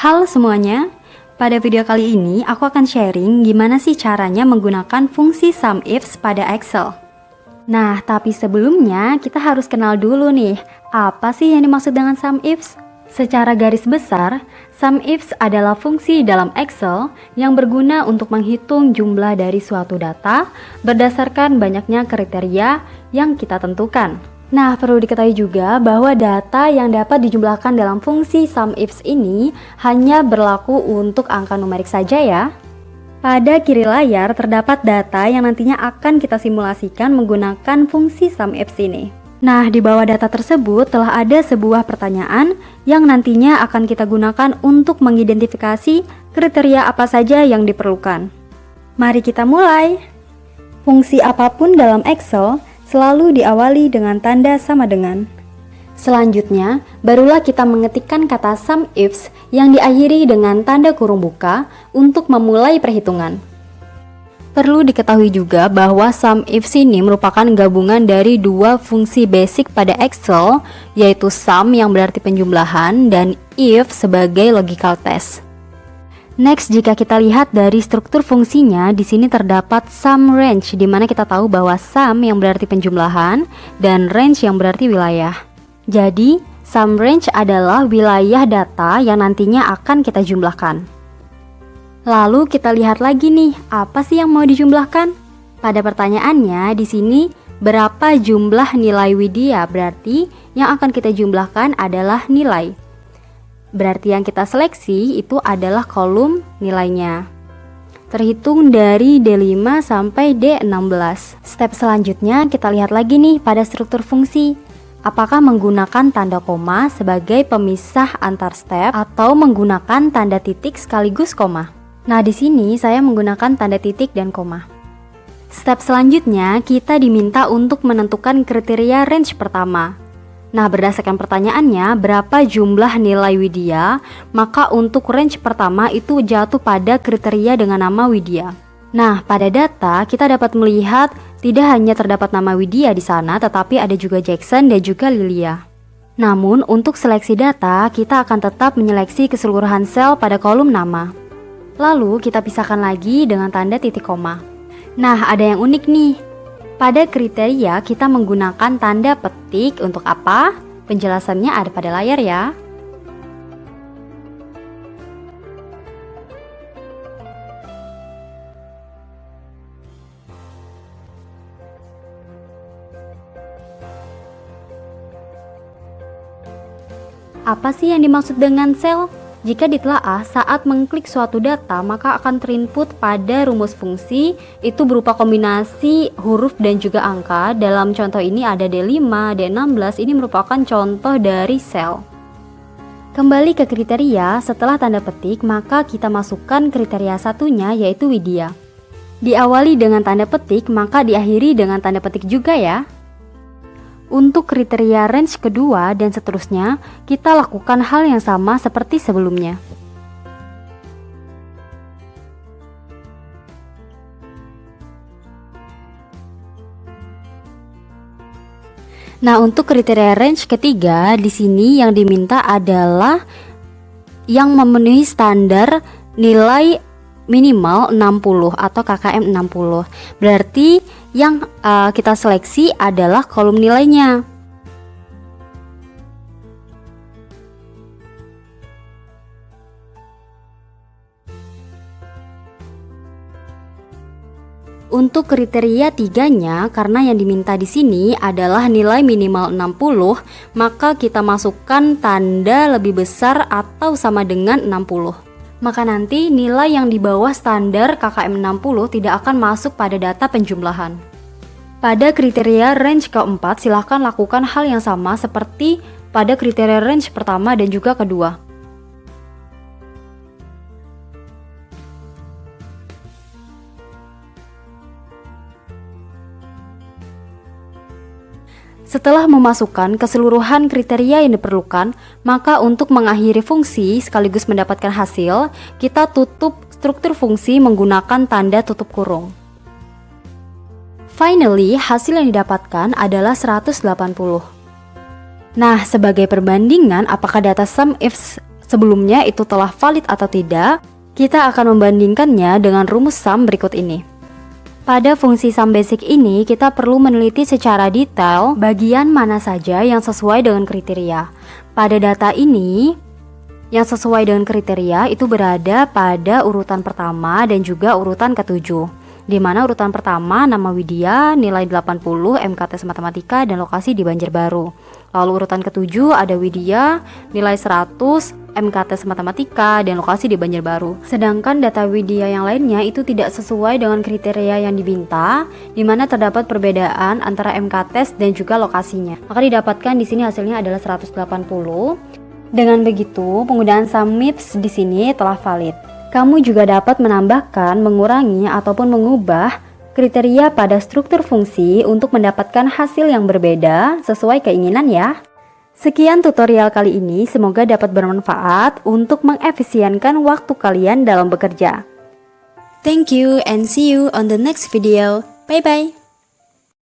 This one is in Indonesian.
Halo semuanya, pada video kali ini aku akan sharing gimana sih caranya menggunakan fungsi SUMIFS pada Excel. Nah, tapi sebelumnya kita harus kenal dulu nih, apa sih yang dimaksud dengan SUMIFS? Secara garis besar, SUMIFS adalah fungsi dalam Excel yang berguna untuk menghitung jumlah dari suatu data berdasarkan banyaknya kriteria yang kita tentukan. Nah, perlu diketahui juga bahwa data yang dapat dijumlahkan dalam fungsi SUMIFS ini hanya berlaku untuk angka numerik saja ya. Pada kiri layar terdapat data yang nantinya akan kita simulasikan menggunakan fungsi SUMIFS ini. Nah, di bawah data tersebut telah ada sebuah pertanyaan yang nantinya akan kita gunakan untuk mengidentifikasi kriteria apa saja yang diperlukan. Mari kita mulai. Fungsi apapun dalam Excel selalu diawali dengan tanda sama dengan. Selanjutnya, barulah kita mengetikkan kata SUMIFS yang diakhiri dengan tanda kurung buka untuk memulai perhitungan. Perlu diketahui juga bahwa SUMIFS ini merupakan gabungan dari dua fungsi basic pada Excel, yaitu SUM yang berarti penjumlahan dan IF sebagai logical test. Next, jika kita lihat dari struktur fungsinya, di sini terdapat sum range, di mana kita tahu bahwa sum yang berarti penjumlahan dan range yang berarti wilayah. Jadi, sum range adalah wilayah data yang nantinya akan kita jumlahkan. Lalu kita lihat lagi nih, apa sih yang mau dijumlahkan? Pada pertanyaannya di sini berapa jumlah nilai Widya, berarti yang akan kita jumlahkan adalah nilai. Berarti yang kita seleksi itu adalah kolom nilainya. Terhitung dari D5 sampai D16. Step selanjutnya kita lihat lagi nih pada struktur fungsi. Apakah menggunakan tanda koma sebagai pemisah antar step atau menggunakan tanda titik sekaligus koma? Nah, di sini saya menggunakan tanda titik dan koma. Step selanjutnya kita diminta untuk menentukan kriteria range pertama. Nah, berdasarkan pertanyaannya, berapa jumlah nilai Widya? Maka untuk range pertama itu jatuh pada kriteria dengan nama Widya. Nah, pada data kita dapat melihat tidak hanya terdapat nama Widya di sana, tetapi ada juga Jackson dan juga Lilia. Namun, untuk seleksi data, kita akan tetap menyeleksi keseluruhan sel pada kolom nama. Lalu, kita pisahkan lagi dengan tanda titik koma. Nah, ada yang unik nih. Pada kriteria kita menggunakan tanda petik untuk apa? Penjelasannya ada pada layar ya. Apa sih yang dimaksud dengan sel? Jika ditelaah saat mengklik suatu data, maka akan terinput pada rumus fungsi, itu berupa kombinasi huruf dan juga angka. Dalam contoh ini ada D5, D16, ini merupakan contoh dari sel. Kembali ke kriteria, setelah tanda petik, maka kita masukkan kriteria satunya yaitu Widya. Diawali dengan tanda petik, maka diakhiri dengan tanda petik juga ya. Untuk kriteria range kedua dan seterusnya, kita lakukan hal yang sama seperti sebelumnya. Nah, untuk kriteria range ketiga, di sini yang diminta adalah yang memenuhi standar nilai minimal 60 atau KKM 60. Berarti yang kita seleksi adalah kolom nilainya. Untuk kriteria tiganya, karena yang diminta di sini adalah nilai minimal 60, maka kita masukkan tanda lebih besar atau sama dengan 60. Maka nanti nilai yang di bawah standar KKM 60 tidak akan masuk pada data penjumlahan. Pada kriteria range keempat, silahkan lakukan hal yang sama seperti pada kriteria range pertama dan juga kedua. Setelah memasukkan keseluruhan kriteria yang diperlukan, maka untuk mengakhiri fungsi sekaligus mendapatkan hasil, kita tutup struktur fungsi menggunakan tanda tutup kurung. Finally, hasil yang didapatkan adalah 180. Nah, sebagai perbandingan apakah data SUMIFS sebelumnya itu telah valid atau tidak, kita akan membandingkannya dengan rumus sum berikut ini. Pada fungsi sum basic ini, kita perlu meneliti secara detail bagian mana saja yang sesuai dengan kriteria. Pada data ini, yang sesuai dengan kriteria itu berada pada urutan pertama dan juga urutan ketujuh. Di mana urutan pertama nama Widya, nilai 80, MKTS Matematika dan lokasi di Banjarbaru. Lalu urutan ketujuh ada Widya, nilai 100, MKTS Matematika dan lokasi di Banjarbaru. Sedangkan data Widya yang lainnya itu tidak sesuai dengan kriteria yang diminta, di mana terdapat perbedaan antara MKTS dan juga lokasinya. Maka didapatkan di sini hasilnya adalah 180. Dengan begitu, penggunaan SUMIFS di sini telah valid. Kamu juga dapat menambahkan, mengurangi, ataupun mengubah kriteria pada struktur fungsi untuk mendapatkan hasil yang berbeda sesuai keinginan ya. Sekian tutorial kali ini, semoga dapat bermanfaat untuk mengefisienkan waktu kalian dalam bekerja. Thank you and see you on the next video. Bye bye.